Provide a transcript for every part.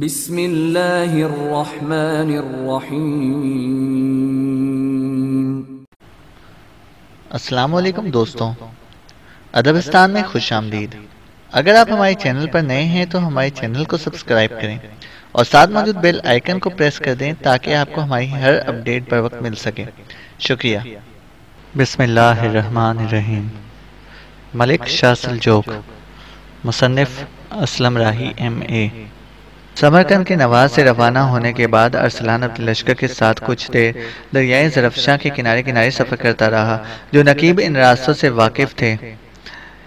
بسم اللہ الرحمن الرحیم۔ السلام علیکم دوستوں، ادبستان میں خوش آمدید۔ اگر آپ ہمارے چینل پر نئے ہیں تو ہمارے چینل کو سبسکرائب کریں اور ساتھ موجود بیل آئیکن کو پریس کر دیں تاکہ آپ کو ہماری ہر اپڈیٹ پر وقت مل سکے۔ شکریہ۔ بسم اللہ الرحمن الرحیم۔ ملک شاہ سلجوق، مصنف اسلم راہی M.A۔ سمرقند کے نواز سے روانہ ہونے کے بعد ارسلان اپنے لشکر کے ساتھ کچھ دیر دریائے زرفشاں کے کنارے کنارے سفر کرتا رہا۔ جو نقیب ان راستوں سے واقف تھے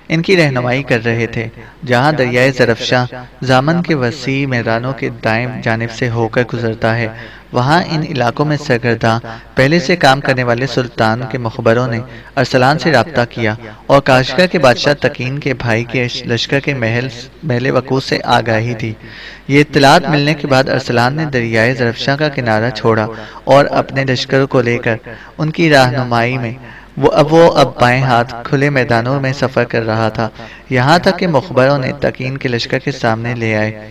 ان کی رہنمائی کر رہے تھے۔ جہاں دریائے زرفشاں دامن کے وسیع میدانوں کے دائیں جانب سے ہو کر گزرتا ہے، وہاں ان علاقوں میں سرگرداں پہلے سے کام کرنے والے سلطان کے مخبروں نے ارسلان سے رابطہ کیا اور کاشغر کے بادشاہ تقین کے بھائی کے لشکر کے محل وقوع سے آگاہی دی۔ یہ اطلاعات ملنے کے بعد ارسلان نے دریائے زرفشاں کا کنارہ چھوڑا اور اپنے لشکر کو لے کر ان کی رہنمائی میں وہ اب بائیں ہاتھ کھلے میدانوں میں سفر کر رہا تھا، یہاں تک کہ مخبروں نے تقین کے لشکر کے سامنے لے آئے۔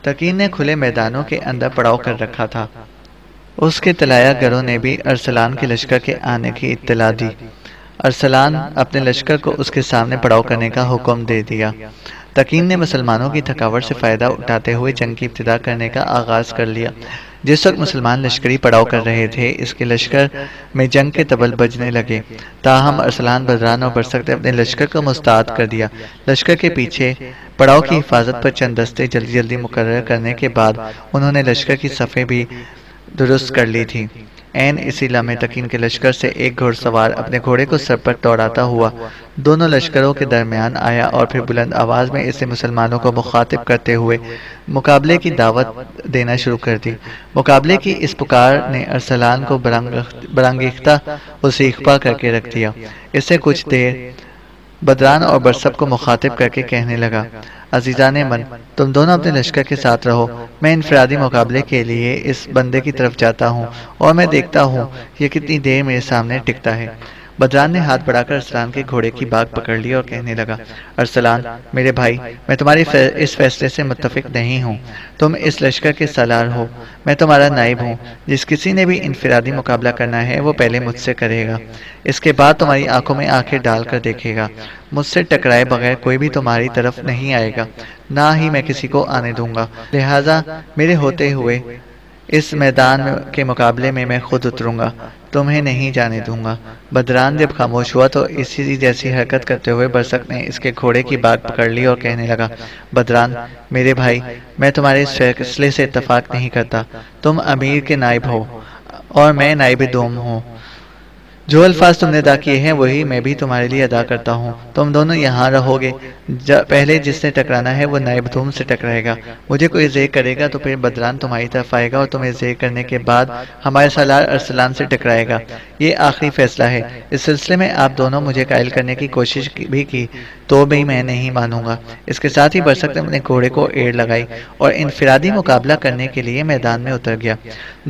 تقین نے کھلے میدانوں کے اندر پڑاؤ کر رکھا تھا۔ اس کے طلایہ گروں نے بھی ارسلان کے لشکر کے آنے کی اطلاع دی۔ ارسلان اپنے لشکر کو اس کے سامنے پڑاؤ کرنے کا حکم دے دیا۔ تقین نے مسلمانوں کی تھکاوٹ سے فائدہ اٹھاتے ہوئے جنگ کی ابتدا کرنے کا آغاز کر لیا۔ جس وقت مسلمان لشکری پڑاؤ کر رہے تھے، اس کے لشکر میں جنگ کے طبل بجنے لگے۔ تاہم ارسلان، بدران اور برسک نے اپنے لشکر کو مستعد کر دیا۔ لشکر کے پیچھے پڑاؤ کی حفاظت پر چند دستے جلدی جلدی مقرر کرنے کے بعد انہوں نے لشکر کی صفیں بھی درست کر لی تھی۔ عین اسی لمحے تقین کے لشکر سے ایک گھوڑ سوار اپنے گھوڑے کو سر پر دوڑاتا ہوا دونوں لشکروں کے درمیان آیا اور پھر بلند آواز میں اسے مسلمانوں کو مخاطب کرتے ہوئے مقابلے کی دعوت دینا شروع کر دی۔ مقابلے کی اس پکار نے ارسلان کو برانگیختہ و سیخپا کر کے رکھ دیا۔ اس سے کچھ دیر بدران اور برسب کو مخاطب کر کے کہنے لگا، عزیزان من، تم دونوں اپنے لشکر کے ساتھ رہو، میں انفرادی مقابلے کے لیے اس بندے کی طرف جاتا ہوں اور میں دیکھتا ہوں یہ کتنی دیر میرے سامنے ٹکتا ہے۔ بدران نے ہاتھ بڑھا کر ارسلان کے گھوڑے کی باگ پکڑ لی اور کہنے لگا، ارسلان میرے بھائی، میں تمہارے اس فیصلے سے متفق نہیں ہوں۔ تم اس لشکر کے سالار ہو، میں تمہارا نائب ہوں۔ جس کسی نے بھی انفرادی مقابلہ کرنا ہے وہ پہلے مجھ سے کرے گا، اس کے بعد تمہاری آنکھوں میں آنکھیں ڈال کر دیکھے گا۔ مجھ سے ٹکرائے بغیر کوئی بھی تمہاری طرف نہیں آئے گا، نہ ہی میں کسی کو آنے دوں گا۔ لہٰذا میرے ہوتے ہوئے اس میدان کے مقابلے میں میں خود اتروں گا، تمہیں نہیں جانے دوں گا۔ بدران جب خاموش ہوا تو اسی جیسی حرکت کرتے ہوئے برسک نے اس کے گھوڑے کی باگ پکڑ لی اور کہنے لگا، بدران میرے بھائی، میں تمہارے اس فیصلے سے اتفاق نہیں کرتا۔ تم امیر کے نائب ہو اور میں نائب دوم ہوں۔ جو الفاظ تم نے ادا کیے ہیں وہی میں بھی تمہارے لیے ادا کرتا ہوں۔ تم دونوں یہاں رہو گے، پہلے جس نے ٹکرانا ہے وہ نائب دوم سے ٹکرائے گا۔ مجھے کوئی زیر کرے گا تو پھر بدران تمہاری طرف آئے گا اور تمہیں زیر کرنے کے بعد ہمارے سالار ارسلان سے ٹکرائے گا۔ یہ آخری فیصلہ ہے۔ اس سلسلے میں آپ دونوں مجھے قائل کرنے کی کوشش بھی کی تو بھی میں نہیں مانوں گا۔ اس کے ساتھ ہی برسک نے اپنے گھوڑے کو ایڑ لگائی اور انفرادی مقابلہ کرنے کے لیے میدان میں اتر گیا۔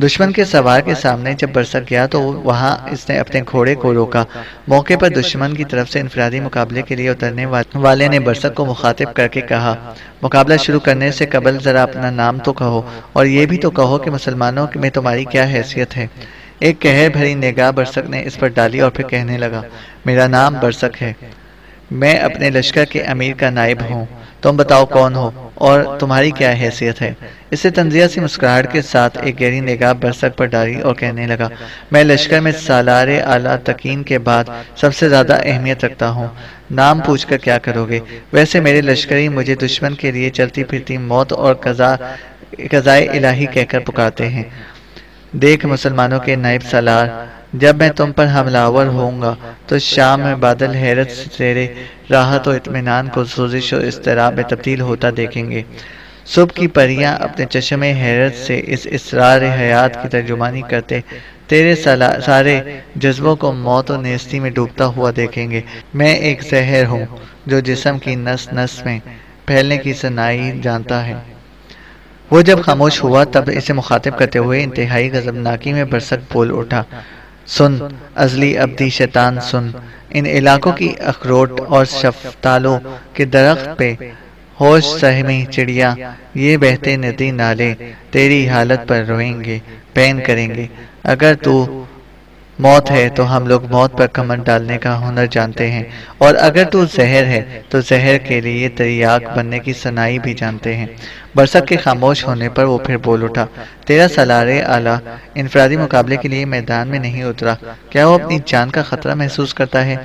دشمن کے سوار کے سامنے جب برسک گیا تو وہاں اس نے اپنے گھوڑے کو روکا۔ موقع پر دشمن کی طرف سے انفرادی مقابلے کے لیے اترنے والے نے برسک کو مخاطب کر کے کہا، مقابلہ شروع کرنے سے قبل ذرا اپنا نام تو کہو اور یہ بھی تو کہو کہ مسلمانوں میں تمہاری کیا حیثیت ہے۔ ایک قہر بھری نگاہ برسک نے اس پر ڈالی اور پھر کہنے لگا، میرا نام برسک ہے، میں اپنے لشکر کے امیر کا نائب ہوں۔ تم بتاؤ کون ہو اور تمہاری کیا حیثیت ہے؟ اسے تنزیہ سی مسکراہٹ کے ساتھ ایک گہری نگاہ برسک پر ڈالی اور کہنے لگا، میں لشکر میں سالار اعلیٰ تقین کے بعد سب سے زیادہ اہمیت رکھتا ہوں۔ نام پوچھ کر کیا کرو گے؟ ویسے میرے لشکری مجھے دشمن کے لیے چلتی پھرتی موت اور قضائے الہی کہہ کر پکارتے ہیں۔ دیکھ مسلمانوں کے نائب سالار، جب میں تم پر حملہ آور ہوں گا تو شام میں بادل حیرت سے تیرے راحت و اطمینان کو سوزش و اضطراب میں تبدیل ہوتا دیکھیں گے۔ صبح کی پریاں اپنے چشم حیرت سے اس اسرار حیات کی ترجمانی کرتے تیرے سارے جذبوں کو موت و نیستی میں ڈوبتا ہوا دیکھیں گے۔ میں ایک زہر ہوں جو جسم کی نس نس میں پھیلنے کی صناعی جانتا ہے۔ وہ جب خاموش ہوا تب اسے مخاطب کرتے ہوئے انتہائی غضبناکی میں برسک بول اٹھا، سن ازلی ابدی شیطان سن، ان علاقوں کی اخروٹ اور شفتالوں کے درخت پہ ہوش سہمی چڑیا یہ بہتے ندی نالے تیری حالت پر روئیں گے پین کریں گے۔ اگر تو موت ہے تو ہم لوگ موت پر کمر ڈالنے کا ہنر جانتے ہیں، اور اگر تو زہر ہے تو زہر کے لیے تریاک بننے کی صناعی بھی جانتے ہیں۔ برسک کے خاموش ہونے پر وہ پھر بول اٹھا، تیرا سالار اعلیٰ انفرادی مقابلے کے لیے میدان میں نہیں اترا، کیا وہ اپنی جان کا خطرہ محسوس کرتا ہے؟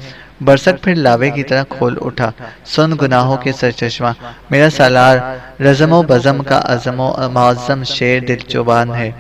برسک پھر لاوے کی طرح کھول اٹھا، سن گناہوں کے سرچشمہ، میرا سالار رزم و بزم کا عظم و معظم شیر دل چوبان ہے۔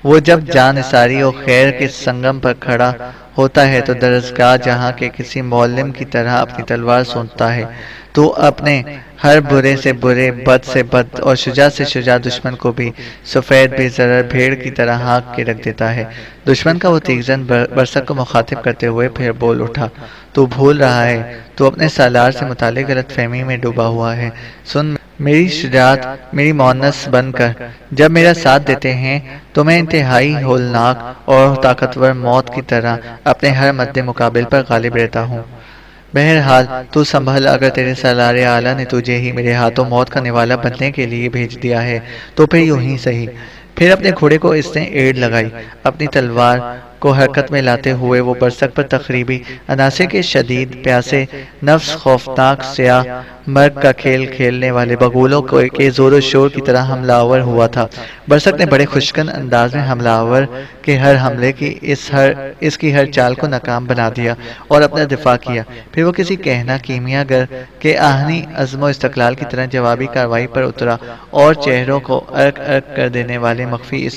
وہ جب جان نثاری و خیر کے سنگم پر کھڑا ہوتا ہے تو درسگاہ جہاں کے کسی معلم کی طرح اپنی تلوار سونتتا ہے۔ تو اپنے ہر برے سے برے، بد سے بد اور شجاع سے شجاع دشمن کو بھی سفید بے ضرر بھیڑ کی طرح ہانک کے رکھ دیتا ہے۔ دشمن کا وہ تیغزن برسک کو مخاطب کرتے ہوئے پھر بول اٹھا، تو بھول رہا ہے، تو اپنے سالار سے متعلق غلط فہمی میں ڈوبا ہوا ہے۔ سن، میری شجاعت میری مونس بن کر جب میرا ساتھ دیتے ہیں تو میں انتہائی ہولناک اور طاقتور موت کی طرح اپنے ہر مد مقابل پر غالب رہتا ہوں۔ بہرحال تو سنبھل، اگر تیرے سالار اعلیٰ نے تجھے ہی میرے ہاتھوں موت کا نوالا بننے کے لیے بھیج دیا ہے تو پھر یوں ہی سہی۔ پھر اپنے گھوڑے کو اس نے ایڑ لگائی، اپنی تلوار کو حرکت میں لاتے ہوئے وہ برسک پر تقریبی عناصر کے شدید پیاسے نفس خوفناک سیاہ مرگ کا کھیل کھیلنے والے بگولوں کے زور و شور کی طرح حملہ آور ہوا تھا۔ برسک نے بڑے خشکن انداز میں حملہ آور کے ہر حملے کی اس کی ہر چال کو ناکام بنا دیا اور اپنا دفاع کیا۔ پھر وہ کسی کہنا کیمیا گر کے آہنی عزم و استقلال کی طرح جوابی کارروائی پر اترا اور چہروں کو ارک ارک کر دینے والے مخفی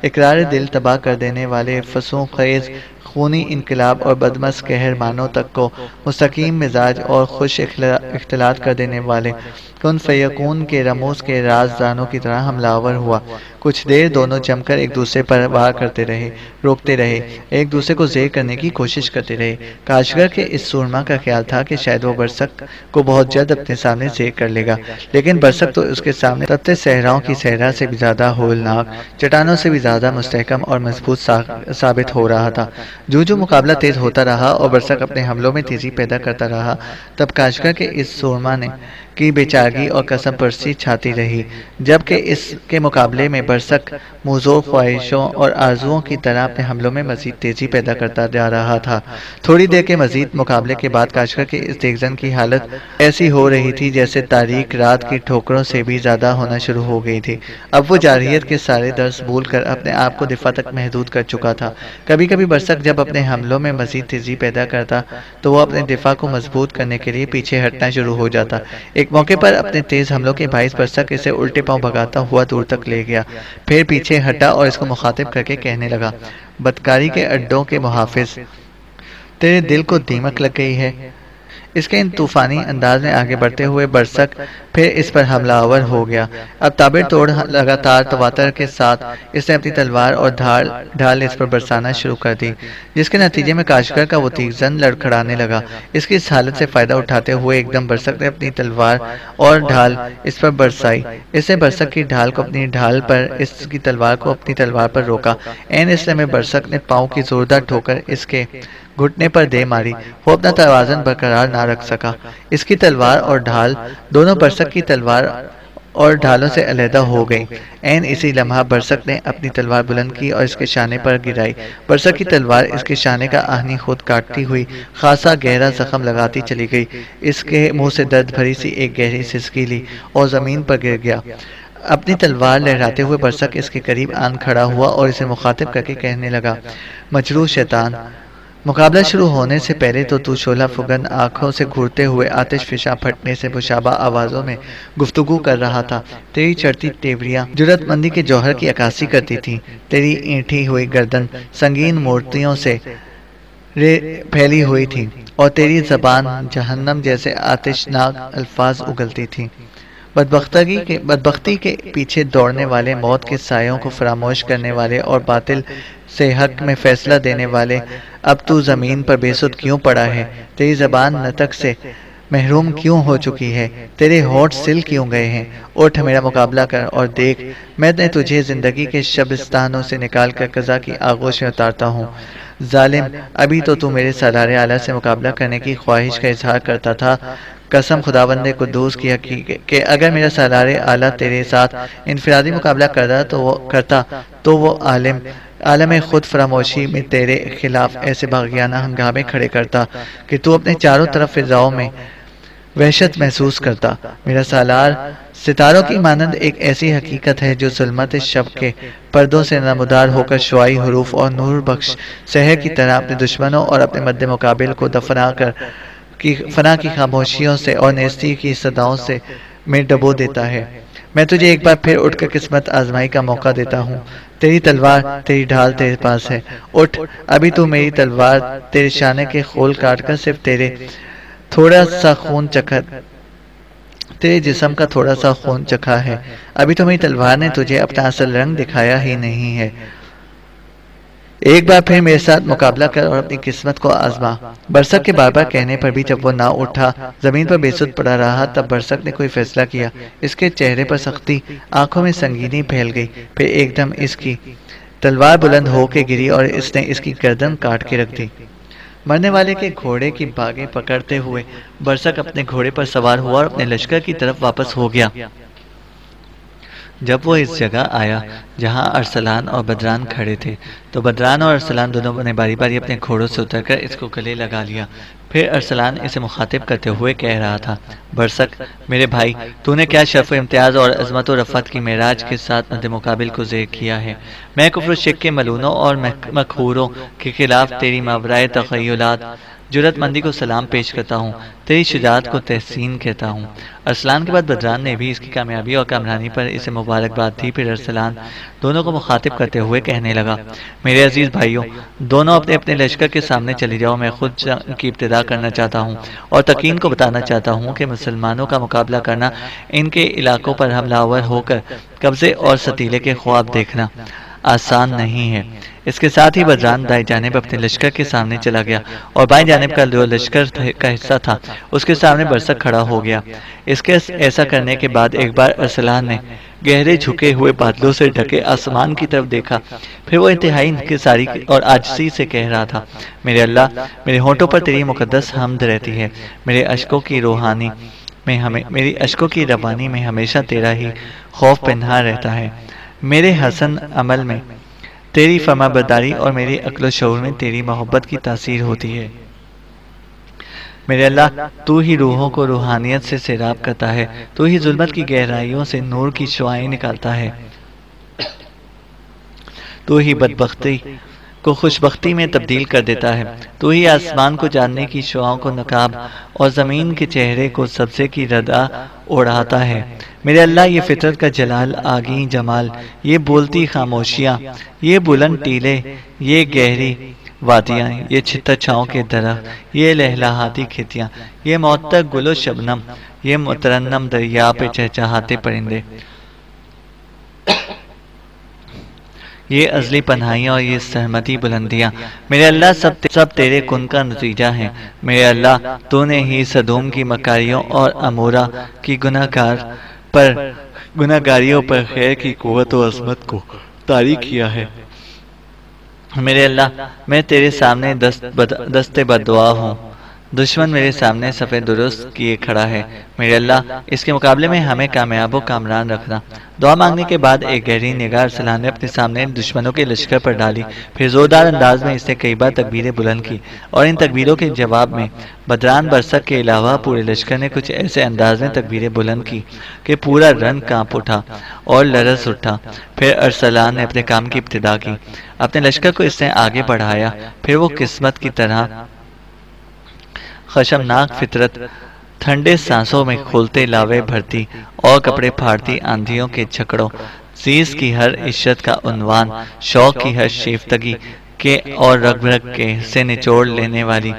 اقرار دل تباہ کر دینے والے فسوں خیز خونی انقلاب اور بدمست قہرمانوں تک کو مستقیم مزاج اور خوش اختلاط کر دینے والے کن فیکون کے رموز کے رازدانوں کی طرح حملہ آور ہوا۔ کچھ دیر دونوں جم کر ایک دوسرے پر وار کرتے رہے، روکتے رہے، ایک دوسرے کو زیر کرنے کی کوشش کرتے رہے۔ کاشگر کے اس سورما کا خیال تھا کہ شاید وہ برسک کو بہت جلد اپنے سامنے زیر کر لے گا، لیکن برسک تو اس کے سامنے تپتے صحراؤں کی صحرا سے بھی زیادہ ہولناک، چٹانوں سے بھی زیادہ مستحکم اور مضبوط ثابت ہو رہا تھا۔ جو مقابلہ تیز ہوتا رہا اور برسک اپنے حملوں میں تیزی پیدا کرتا رہا، تب کاشگر کے اس سورما کی بیچارگی اور قسم پرسی چھاتی رہی، جبکہ اس کے مقابلے میں برسک موزوں خواہشوں اور آرزوؤں کی طرح اپنے حملوں میں مزید تیزی پیدا کرتا جا رہا تھا۔ تھوڑی دیر کے مزید مقابلے کے بعد کاشگر کے اس تیغزن کی حالت ایسی ہو رہی تھی جیسے تاریک رات کی ٹھوکروں سے بھی زیادہ ہونا شروع ہو گئی تھی۔ اب وہ جارحیت کے سارے درس بھول کر اپنے آپ کو دفاع تک محدود کر چکا تھا۔ کبھی کبھی برسک جب اپنے حملوں میں مزید تیزی پیدا کرتا تو وہ اپنے دفاع کو مضبوط کرنے کے لیے پیچھے ہٹنا شروع ہو جاتا۔ ایک موقع پر اپنے تیز حملوں کے باعث برسک اسے الٹے پاؤں بھگاتا ہوا دور تک لے گیا، پھر پیچھے ہٹا اور اس کو مخاطب کر کے کہنے لگا، بدکاری کے اڈوں کے محافظ، تیرے دل کو دیمک لگ گئی ہے۔ اس کے ان طوفانی انداز میں آگے بڑھتے ہوئے برسک پھر اس پر حملہ آور ہو گیا۔ اب تابڑ توڑ لگاتار تواتر کے ساتھ اس نے اپنی تلوار اور ڈھال اس پر برسانا شروع کر دی، جس کے نتیجے میں کاشگر کا وہ تیغزن لڑکھڑانے لگا۔ اس کی اس حالت سے فائدہ اٹھاتے ہوئے ایک دم برسک نے اپنی تلوار اور ڈھال اس پر برسائی۔ اس نے برسک کی ڈھال کو اپنی ڈھال پر، اس کی تلوار کو اپنی تلوار پر روکا۔ عین اس لمحے برسک نے پاؤں کی زوردار ٹھوکر اس کے گھٹنے پر دے ماری۔ وہ اپنا توازن برقرار نہ رکھ سکا۔ اس کی تلوار اور ڈھال دونوں برسک کی تلوار اور ڈھالوں سے علیحدہ ہو گئی۔ عین اسی لمحہ برسک نے اپنی تلوار بلند کی اور اس کے شانے پر گرائی۔ برسک کی تلوار اس کے شانے کا آہنی خود کاٹتی ہوئی خاصا گہرا زخم لگاتی چلی گئی۔ اس کے منہ سے درد بھری سی ایک گہری سسکی لی اور زمین پر گر گیا۔ اپنی تلوار لہراتے ہوئے برسک اس کے قریب آن کھڑا ہوا اور اسے مخاطب کر کے کہنے لگا، مجروح شیطان، مقابلہ شروع ہونے سے پہلے تو شعلہ فگن آنکھوں سے گھورتے ہوئے آتش فشاں پھٹنے سے مشابہ آوازوں میں گفتگو کر رہا تھا۔ تیری چڑھتی تیوریاں جرأت مندی کے جوہر کی عکاسی کرتی تھیں۔ تیری اینٹھی ہوئی گردن سنگین مورتیوں سے پھیلی ہوئی تھی اور تیری زبان جہنم جیسے آتشناک الفاظ اگلتی تھی۔ بدبختی کے پیچھے دوڑنے والے، موت کے سایوں کو فراموش کرنے والے اور باطل سے حق میں فیصلہ دینے والے، اب تو زمین پر بے سود کیوں پڑا ہے؟ تیری زبان نطق سے محروم کیوں ہو چکی ہے؟ تیرے ہونٹ سل کیوں گئے ہیں؟ اٹھ، میرا مقابلہ کر اور دیکھ، میں نے تجھے زندگی کے شبستانوں سے نکال کر قضا کی آغوش میں اتارتا ہوں۔ ظالم، ابھی تو میرے سالار اعلیٰ سے مقابلہ کرنے کی خواہش کا اظہار کرتا تھا، قسم خداوند قدوس کی حقیقت کہ اگر میرا سالار اعلیٰ تیرے ساتھ انفرادی مقابلہ کرتا تو وہ عالم خود فراموشی میں تیرے خلاف ایسے باغیانہ ہنگامے کھڑے کرتا کہ تو اپنے چاروں طرف فضاؤں میں وحشت محسوس کرتا۔ میرا سالار ستاروں کی مانند ایک ایسی حقیقت ہے جو ظلمت شب کے پردوں سے نمودار ہو کر شعاعی حروف اور نور بخش سحر کی طرح اپنے دشمنوں اور اپنے مد مقابل کو فنا کی خاموشیوں سے اور نیستی کی صداؤں سے میں ڈبو دیتا ہے۔ میں تجھے ایک بار پھر اٹھ کر قسمت آزمائی کا موقع دیتا ہوں۔ تیری تلوار تیری ڈھال تیرے پاس ہے، اٹھ، ابھی تو میری تلوار تیرے شانے کے خول کاٹ کر صرف تھوڑا سا خون چکھا، تیرے جسم کا تھوڑا سا خون چکھا ہے، ابھی تو میری تلوار نے تجھے اپنا اصل رنگ دکھایا ہی نہیں ہے۔ ایک بار پھر میرے ساتھ مقابلہ کر اور اپنی قسمت کو آزما۔ برسک کے بار بار کہنے پر بھی جب وہ نہ اٹھا، زمین پر بے سود پڑا رہا، تب برسک نے کوئی فیصلہ کیا۔ اس کے چہرے پر سختی، آنکھوں میں سنگینی پھیل گئی، پھر ایک دم اس کی تلوار بلند ہو کے گری اور اس نے اس کی گردن کاٹ کے رکھ دی۔ مرنے والے کے گھوڑے کی باگیں پکڑتے ہوئے برسک اپنے گھوڑے پر سوار ہوا اور اپنے لشکر کی طرف واپس ہو گیا۔ جب وہ اس جگہ آیا جہاں ارسلان اور بدران کھڑے تھے تو بدران اور ارسلان دونوں نے باری باری اپنے گھوڑوں سے اتر کر اس کو گلے لگا لیا۔ پھر ارسلان اسے مخاطب کرتے ہوئے کہہ رہا تھا، برسک میرے بھائی، تو نے کیا شرف و امتیاز اور عظمت و رفعت کی معراج کے ساتھ مد مقابل کو زیر کیا ہے۔ میں کفر و شرک کے ملونوں اور مکھوروں کے خلاف تیری ماورائے تخیلات جرات مندی کو سلام پیش کرتا ہوں، تیری شجاعت کو تحسین کہتا ہوں۔ ارسلان کے بعد بدران نے بھی اس کی کامیابی اور کامرانی پر اسے مبارکباد دی۔ پھر ارسلان دونوں کو مخاطب کرتے ہوئے کہنے لگا، میرے عزیز بھائیوں، دونوں اپنے اپنے لشکر کے سامنے چلی جاؤ، میں خود جنگ کی ابتدا کرنا چاہتا ہوں اور تقین کو بتانا چاہتا ہوں کہ مسلمانوں کا مقابلہ کرنا، ان کے علاقوں پر حملہ آور ہو کر قبضے اور ستیلے کے خواب دیکھنا آسان نہیں ہے۔ اس کے ساتھ ہی بدران دائیں جانب اپنے لشکر کے سامنے چلا گیا اور بائیں جانب کا جو لشکر کا حصہ تھا اس کے سامنے برسک کھڑا ہو گیا۔ اس کے ایسا کرنے کے بعد ایک بار ارسلان نے گہرے جھکے ہوئے بادلوں سے ڈھکے آسمان کی طرف دیکھا، پھر وہ انتہائی انکساری اور عاجزی سے کہہ رہا تھا، میرے اللہ، میرے ہونٹوں پر تیری مقدس حمد رہتی ہے، میری اشکوں کی روانی میں ہمیشہ تیرا ہی خوف پنہاں رہتا ہے، میرے حسن عمل میں تیری فرما برداری اور میری عقل و شعور میں تیری محبت کی تاثیر ہوتی ہے۔ میرے اللہ، تو ہی روحوں کو روحانیت سے سیراب کرتا ہے، تو ہی ظلمت کی گہرائیوں سے نور کی شعاعیں نکالتا ہے، تو ہی بدبختی کو خوشبختی میں تبدیل کر دیتا ہے، تو ہی آسمان کو جاننے کی شعاؤں کو نقاب اور زمین کے چہرے کو سبزے کی ردا اڑاتا ہے۔ میرے اللہ، یہ فطرت کا جلال، آگی جمال، یہ بولتی خاموشیاں، یہ بلند ٹیلے، یہ گہری وادیاں، یہ چھتر چھاؤں کے درخت، یہ لہلہاتی کھیتیاں، یہ معطر گل و شبنم، یہ مترنم دریا پہ چہچہاتے پرندے، یہ ازلی پناہیاں اور یہ سرمدی بلندیاں، میرے اللہ سب تیرے کن کا نتیجہ ہیں۔ میرے اللہ، تو نے ہی سدوم کی مکاریوں اور امورا کی گناہگاریوں پر خیر کی قوت و عظمت کو طاری کیا ہے۔ میرے اللہ، میں تیرے سامنے دست بددعا ہوں، دشمن میرے سامنے صفے درست کیے کھڑا ہے، میرے اللہ اس کے مقابلے میں ہمیں کامیاب و کامران رکھنا۔ دعا مانگنے کے بعد ایک گہری نگاہ ارسلان نے اپنے سامنے دشمنوں کے لشکر پر ڈالی، پھر زوردار انداز میں اس نے کئی بار تکبیریں بلند کی، اور ان تکبیروں کے جواب میں بدران برسک کے علاوہ پورے لشکر نے کچھ ایسے انداز میں تکبیریں بلند کی کہ پورا رن کانپ اٹھا اور لرز اٹھا۔ پھر ارسلان نے اپنے کام کی ابتدا کی، اپنے لشکر کو اس نے آگے بڑھایا، پھر وہ قسمت کی طرح خشمناک فطرت ٹھنڈے سانسوں میں کھولتے لاوے بھرتی اور کپڑے پھاڑتی آندھیوں کے چھکڑوں، زیز کی ہر عشرت کا عنوان، شوق کی ہر شیفتگی کے اور رگ رگ کے سے نچوڑ لینے والی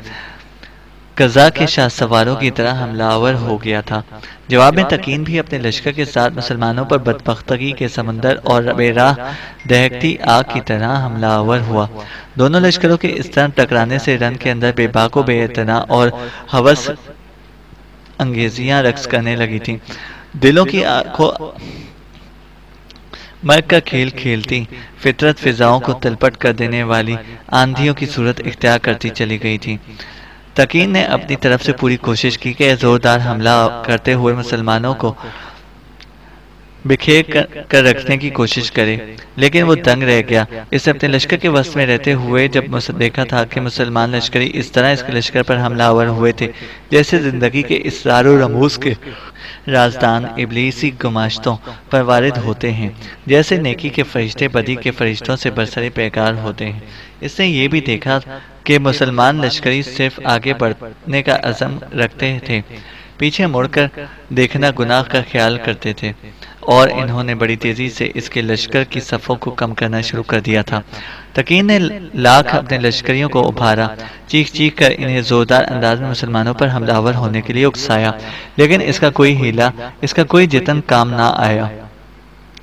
قضا کے شاہ سواروں کی طرح حملہ آور ہو گیا تھا۔ جواب میں تقین بھی اپنے لشکر کے ساتھ مسلمانوں پر بدبختگی کے سمندر اور بے راہ دہکتی آگ کی طرح حملہ آور ہوا۔ دونوں لشکروں کے اس طرح ٹکرانے سے رن کے اندر بے باک و بے اعتنا اور ہوس انگیزیاں رقص کرنے لگی تھیں، دلوں کی آنکھوں مرگ کا کھیل کھیلتی فطرت فضاؤں کو تلپٹ کر دینے والی آندھیوں کی صورت اختیار کرتی چلی گئی تھی۔ تقین نے اپنی طرف سے پوری کوشش کی کہ زوردار حملہ کرتے ہوئے مسلمانوں کو بکھیر کر رکھنے کی کوشش کرے، لیکن وہ دنگ رہ گیا۔ اس نے اپنے لشکر کے وسط میں رہتے ہوئے جب دیکھا تھا کہ مسلمان لشکری اس طرح اس کے لشکر پر حملہ آور ہوئے تھے جیسے زندگی کے اسرار و رموز کے رازدان ابلیسی گماشتوں پر وارد ہوتے ہیں، جیسے نیکی کے فرشتے بدی کے فرشتوں سے برسر پیکار ہوتے ہیں۔ اس نے یہ بھی دیکھا کہ مسلمان لشکری صرف آگے بڑھنے کا عزم رکھتے تھے، پیچھے مڑ کر دیکھنا گناہ کا خیال کرتے تھے، اور انہوں نے بڑی تیزی سے اس کے لشکر کی صفوں کو کم کرنا شروع کر دیا تھا۔ تقین نے لاکھ اپنے لشکریوں کو ابھارا، چیخ چیخ کر انہیں زوردار انداز میں مسلمانوں پر حملہ آور ہونے کے لیے اکسایا، لیکن اس کا کوئی ہیلا، اس کا کوئی جتن کام نہ آیا،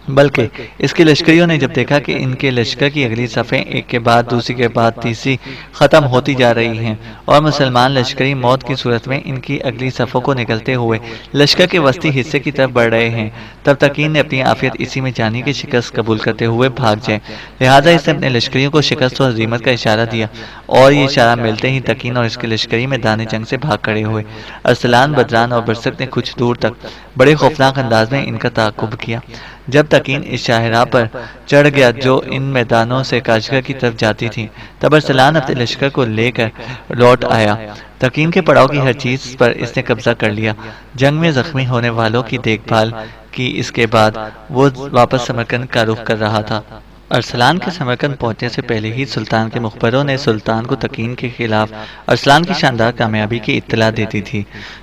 بلکہ اس کے لشکریوں نے جب دیکھا کہ ان کے لشکر کی اگلی صفیں ایک کے بعد دوسری کے بعد تیسری ختم ہوتی جا رہی ہیں اور مسلمان لشکری موت کی صورت میں ان کی اگلی صفوں کو نکلتے ہوئے لشکر کے وسطی حصے کی طرف بڑھ رہے ہیں، تب تقین نے اپنی عافیت اسی میں جانی کی شکست قبول کرتے ہوئے بھاگ جائے، لہٰذا اس نے اپنے لشکریوں کو شکست و ہزیمت کا اشارہ دیا، اور یہ اشارہ ملتے ہی تقین اور اس کے لشکری میدان جنگ سے بھاگ کھڑے ہوئے۔ ارسلان، بدران اور برسک نے کچھ دور تک بڑے خوفناک انداز میں ان کا تعاقب کیا۔ جب تقین اس شاہراہ پر چڑھ گیا جو ان میدانوں سے کاشغر کی طرف جاتی تھی، تب ارسلان اپنے لشکر کو لے کر لوٹ آیا۔ تقین کے پڑاؤ کی ہر چیز پر اس نے قبضہ کر لیا۔ جنگ میں زخمی ہونے والوں کی دیکھ بھال کی، اس کے بعد وہ واپس سمرقند کا رخ کر رہا تھا۔ ارسلان کے سمرقند پہنچنے سے پہلے ہی سلطان کے مخبروں نے سلطان کو تقین کے خلاف ارسلان کی شاندار کامیابی کی اطلاع دیتی تھی۔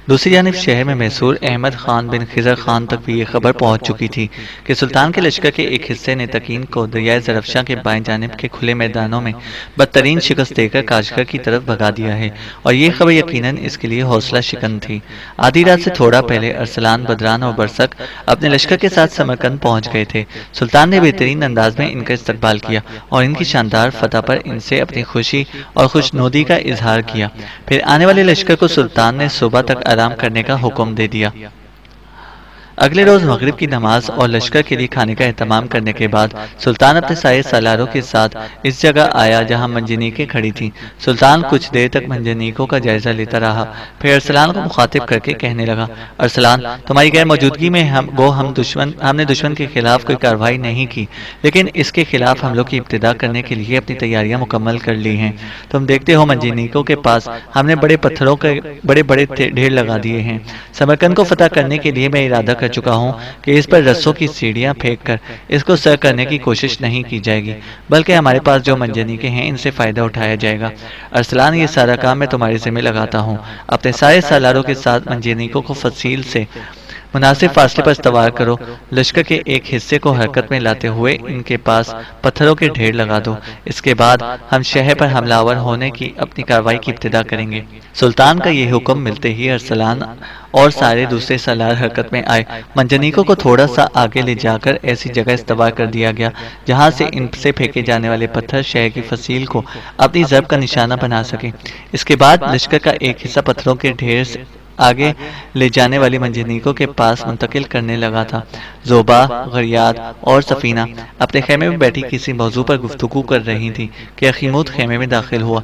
دوسری جانب شہر میں محصور احمد خان بن خضر خان تک بھی یہ خبر پہنچ چکی تھی کہ سلطان کے لشکر کے ایک حصے نے تقین کو دریائے زرفشاں کے بائیں جانب کے کھلے میدانوں میں بدترین شکست دے کر کاشغر کی طرف بھگا دیا ہے، اور یہ خبر یقیناً اس کے لیے حوصلہ شکن تھی۔ آدھی رات سے تھوڑا پہلے ارسلان، بدران اور برسک اپنے لشکر کے ساتھ سمرقند پہنچ گئے تھے۔ سلطان نے بہترین انداز میں ان کا استقبال کیا اور ان کی شاندار فتح پر ان سے اپنی خوشی اور خوشنودی کا اظہار کیا۔ پھر آنے والے لشکر کو سلطان نے صبح تک آرام کرنے کا حکم دے دیا۔ اگلے روز مغرب کی نماز اور لشکر کے لیے کھانے کا اہتمام کرنے کے بعد سلطان اپنے سارے سالاروں کے ساتھ اس جگہ آیا جہاں منجنیقیں کھڑی تھیں۔ سلطان کچھ دیر تک منجنیقوں کا جائزہ لیتا رہا، پھر ارسلان کو مخاطب کر کے کہنے لگا، ارسلان، تمہاری غیر موجودگی میں ہم نے دشمن کے خلاف کوئی کارروائی نہیں کی، لیکن اس کے خلاف حملوں کی ابتدا کرنے کے لیے اپنی تیاریاں مکمل کر لی ہیں۔ تم دیکھتے ہو منجنیقوں کے پاس ہم نے بڑے پتھروں کے بڑے بڑے ڈھیر لگا دیے ہیں۔ سمرقند کو فتح کرنے کے لیے میں ارادہ کر چکا ہوں کہ اس پر رسوں کی سیڑھیاں پھینک کر اس کو سر کرنے کی کوشش نہیں کی جائے گی، بلکہ ہمارے پاس جو منجنیقیں ہیں ان سے فائدہ اٹھایا جائے گا۔ ارسلان، یہ سارا کام میں تمہارے ذمہ لگاتا ہوں۔ اپنے سارے سالاروں کے ساتھ منجنیقوں کو فصیل سے مناسب فاصلے پر استوار کرو، لشکر کے ایک حصے کو حرکت میں لاتے ہوئے ان کے پاس پتھروں کے ڈھیر لگا دو۔ اس کے بعد ہم شہر پر حملہ آور ہونے کی اپنی کارروائی کی ابتدا کریں گے۔ سلطان کا یہ حکم ملتے ہی ارسلان اور سارے دوسرے سالار حرکت میں آئے۔ منجنیقوں کو تھوڑا سا آگے لے جا کر ایسی جگہ استوار کر دیا گیا جہاں سے ان سے پھینکے جانے والے پتھر شہر کی فصیل کو اپنی ضرب کا نشانہ بنا سکیں۔ اس کے بعد لشکر کا ایک حصہ پتھروں کے ڈھیر سے آگے لے جانے والی منجنیقوں کے پاس منتقل کرنے لگا تھا۔ زوبا، غریاد اور سفینہ اپنے خیمے میں بیٹھی کسی موضوع پر گفتگو کر رہی تھی کہ اخیموت خیمے میں داخل ہوا۔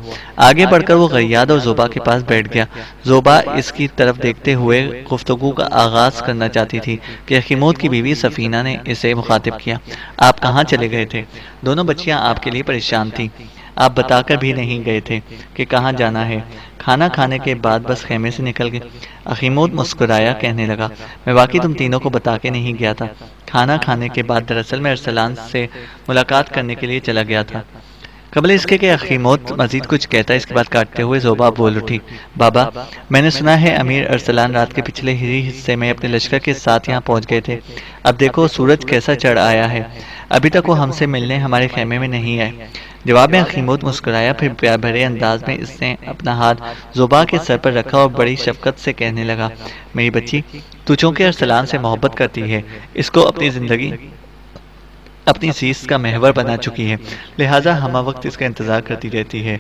آگے بڑھ کر وہ غریاد اور زوبا کے پاس بیٹھ گیا۔ زوبا اس کی طرف دیکھتے ہوئے گفتگو کا آغاز کرنا چاہتی تھی کہ اخیموت کی بیوی سفینہ نے اسے مخاطب کیا، آپ کہاں چلے گئے تھے؟ دونوں بچیاں آپ کے لیے پریشان تھیں، آپ بتا کر بھی نہیں گئے تھے کہ کہاں جانا ہے۔ کھانا کھانے کے بعد بس خیمے سے نکل گئے۔ اخیموت مسکرایا، کہنے لگا، میں واقعی تم تینوں کو بتا کے نہیں گیا تھا۔ کھانا کھانے کے بعد دراصل میں ارسلان سے ملاقات کرنے کے لیے چلا گیا تھا۔ قبل اس کے کہ اخیموت مزید کچھ کہتا، اس کے بعد کاٹتے ہوئے زوبا بول اٹھی، بابا، میں نے سنا ہے امیر ارسلان رات کے پچھلے ہی حصے میں اپنے لشکر کے ساتھ یہاں پہنچ گئے تھے۔ اب دیکھو سورج کیسا چڑھ آیا ہے، ابھی تک وہ ہم سے ملنے ہمارے خیمے میں نہیں آئے۔ جواب میں اخیموت مسکرایا، پھر پیار بھرے انداز میں اس نے اپنا ہاتھ زوبا کے سر پر رکھا اور بڑی شفقت سے کہنے لگا، میری بچی، تو چونکہ ارسلان سے محبت کرتی ہے، اس کو اپنی زندگی اپنی زیست کا محور بنا چکی ہے، لہٰذا ہمہ وقت اس کا انتظار کرتی رہتی ہے۔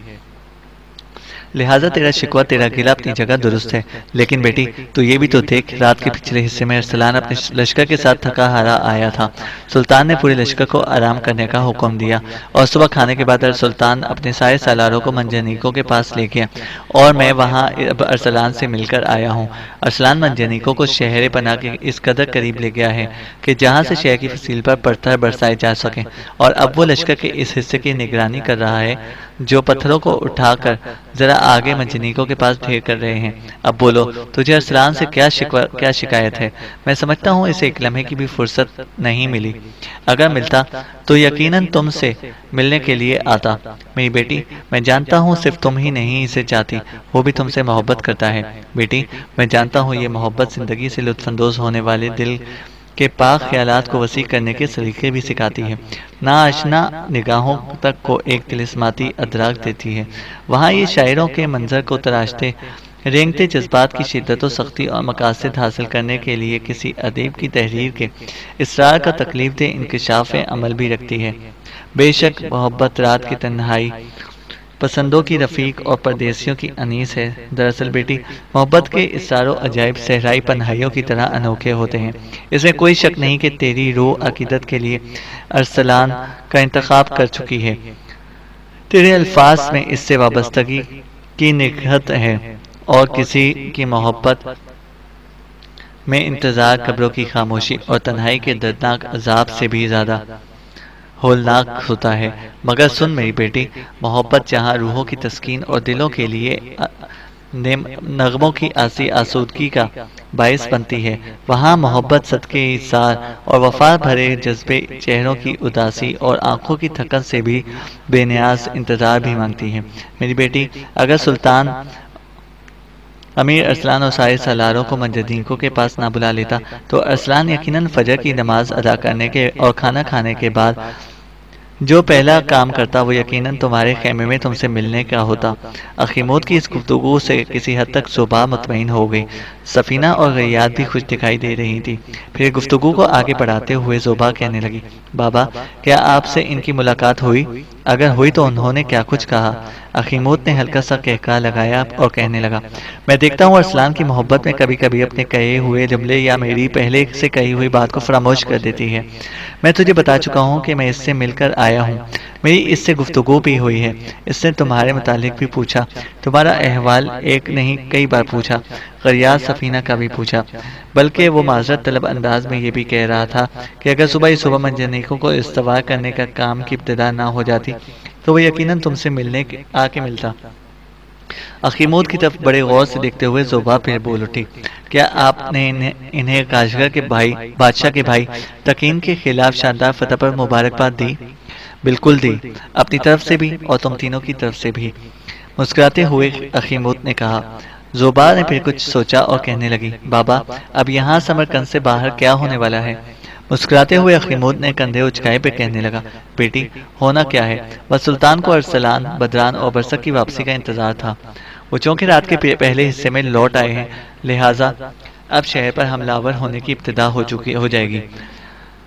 لہٰذا تیرا شکوہ تیرا گلہ اپنی جگہ درست ہے، لیکن بیٹی تو یہ بھی تو دیکھ، رات کے پچھلے حصے میں ارسلان اپنے لشکر کے ساتھ تھکا ہارا آیا تھا۔ سلطان نے پورے لشکر کو آرام کرنے کا حکم دیا اور صبح کھانے کے بعد سلطان اپنے سارے سالاروں کو منجنیکوں کے پاس لے گیا اور میں وہاں ارسلان سے مل کر آیا ہوں۔ ارسلان منجنیکوں کو شہر پناہ کے اس قدر قریب لے گیا ہے کہ جہاں سے شہر کی فصیل پر پتھر برسائے جا سکیں، اور اب وہ لشکر کے اس حصے کی نگرانی کر رہا ہے جو پتھروں کو اٹھا کر ذرا آگے منجنیکوں کے پاس ڈھیر کر رہے ہیں۔ اب بولو، تجھے ارسلان سے کیا شکایت ہے؟ میں سمجھتا ہوں اسے ایک لمحے کی بھی فرصت نہیں ملی، اگر ملتا تو یقیناً تم سے ملنے کے لیے آتا۔ میری بیٹی، میں جانتا ہوں صرف تم ہی نہیں اسے چاہتی، وہ بھی تم سے محبت کرتا ہے۔ بیٹی، میں جانتا ہوں یہ محبت زندگی سے لطف اندوز ہونے والے دل کے پاک خیالات کو وسیع کرنے کے سلیقے بھی سکھاتی ہے، ناآشنا نگاہوں تک کو ایک طلسماتی ادراک دیتی ہے۔ وہاں یہ شاعروں کے منظر کو تراشتے رینگتے جذبات کی شدت و سختی اور مقاصد حاصل کرنے کے لیے کسی ادیب کی تحریر کے اصرار کا تکلیف دہ انکشاف عمل بھی رکھتی ہے۔ بے شک محبت رات کی تنہائی پسندوں کی رفیق اور پردیسیوں کی انیس ہے۔ دراصل بیٹی، محبت کے اسرار و عجائب صحرائی پناہیوں کی طرح انوکھے ہوتے ہیں۔ اس میں کوئی شک نہیں کہ تیری روح عقیدت کے لیے ارسلان کا انتخاب کر چکی ہے۔ تیرے الفاظ میں اس سے وابستگی کی نکہت ہے، اور کسی کی محبت میں انتظار قبروں کی خاموشی اور تنہائی کے دردناک عذاب سے بھی زیادہ ہولناک ہوتا ہے۔ مگر سن میری بیٹی، محبت جہاں روحوں کی تسکین اور دلوں کے لیے نغموں کی آسودگی کا باعث بنتی ہے، وہاں محبت صدقے ایثار اور وفا بھرے جذبے چہروں کی اداسی اور آنکھوں کی تھکن سے بھی بے نیاز انتظار بھی مانگتی ہے۔ میری بیٹی، اگر سلطان امیر ارسلان اور سارے سالاروں کو منجنیکوں کے پاس نہ بلا لیتا تو ارسلان یقیناً فجر کی نماز ادا کرنے کے اور کھانا کھانے کے بعد جو پہلا کام کرتا وہ یقیناً تمہارے خیمے میں تم سے ملنے کا ہوتا۔ اخیموت کی اس گفتگو سے کسی حد تک زوبا مطمئن ہو گئی۔ سفینہ اور غیاد بھی خوش دکھائی دے رہی تھی۔ پھر گفتگو کو آگے بڑھاتے ہوئے زوبا کہنے لگی، بابا، کیا آپ سے ان کی ملاقات ہوئی؟ اگر ہوئی تو انہوں نے کیا کچھ کہا؟ اخیموت نے ہلکا سا کہکا لگایا اور کہنے لگا، میں دیکھتا ہوں ارسلان کی محبت میں کبھی کبھی اپنے کہے ہوئے جملے یا میری پہلے سے کہی ہوئی بات کو فراموش کر دیتی ہے۔ میں تجھے بتا چکا ہوں کہ میں اس سے مل کر آیا ہوں، میری اس سے گفتگو بھی ہوئی ہے، اس نے تمہارے متعلق بھی پوچھا، تمہارا احوال ایک نہیں کئی بار پوچھا، غریاد سفینہ کا بھی پوچھا، بلکہ وہ معذرت طلب انداز میں یہ بھی کہہ رہا تھا کہ اگر صبح ہی صبح منجنیکوں کو استوار کرنے کا کام کی ابتدا نہ ہو جاتی تو وہ یقیناً تم سے ملنے آ کے ملتا۔ اخیموت کی طرف بڑے غور سے دیکھتے ہوئے زوبا پھر بول اٹھی، کیا آپ نے انہیں کاشغر کے بادشاہ کے بھائی تقین کے خلاف شاندار فتح پر مبارکباد دی؟ بالکل دی، اپنی طرف سے بھی اور تم تینوں کی طرف سے بھی، مسکراتے ہوئے اخیموت نے کہا۔ زوبا نے پھر کچھ سوچا اور کہنے لگی، بابا، اب یہاں سمرقند سے باہر کیا ہونے والا ہے؟ مسکراتے ہوئے اخیموت نے کندھے اچکائے پہ کہنے لگا، بیٹی، ہونا کیا ہے، بس سلطان کو ارسلان، بدران اور برسک کی واپسی کا انتظار تھا۔ وہ چونکہ رات کے پہلے حصے میں لوٹ آئے ہیں، لہٰذا اب شہر پر حملہ آور ہونے کی ابتدا ہو جائے گی۔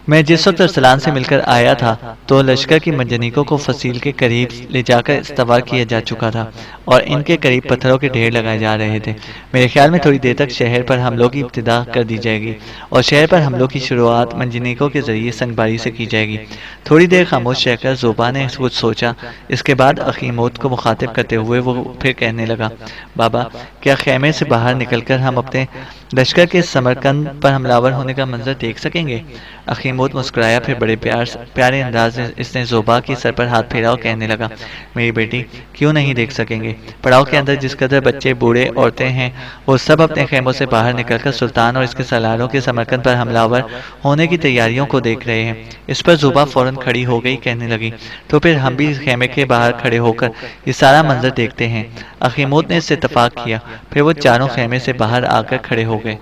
میں جس وقت ارسلان سے مل کر آیا تھا تو لشکر کی منجنیکوں کو فصیل کے قریب لے جا کر استوار کیا جا چکا تھا اور ان کے قریب پتھروں کے ڈھیر لگائے جا رہے تھے۔ میرے خیال میں تھوڑی دیر تک شہر پر حملوں کی ابتدا کر دی جائے گی اور شہر پر حملوں کی شروعات منجنیکوں کے ذریعے سنگباری سے کی جائے گی۔ تھوڑی دیر خاموش رہ کر زوبا نے کچھ سوچا، اس کے بعد اخیموت کو مخاطب کرتے ہوئے وہ پھر کہنے لگا، بابا، کیا خیمے سے باہر نکل کر ہم اپنے لشکر کے سمرقند پر حملہ آور ہونے کا منظر دیکھ سکیں گے؟ اخیموت مسکرایا، پھر بڑے پیارے انداز میں اس نے زوبا کی سر پر ہاتھ پھیرا اور کہنے لگا، میری بیٹی، کیوں نہیں دیکھ سکیں گے؟ پڑاؤ کے اندر جس قدر بچے، بوڑھے، عورتیں ہیں، وہ سب اپنے خیموں سے باہر نکل کر سلطان اور اس کے سالاروں کے سمرقند پر حملہ آور ہونے کی تیاریوں کو دیکھ رہے ہیں۔ اس پر زوبا فوراً کھڑی ہو گئی، کہنے لگی، تو پھر ہم بھی خیمے کے باہر کھڑے ہو کر یہ سارا منظر دیکھتے ہیں۔ اخیموت نے اس سے اتفاق کیا، پھر وہ چاروں خیمے سے باہر آ کر کھڑے ہو گئے۔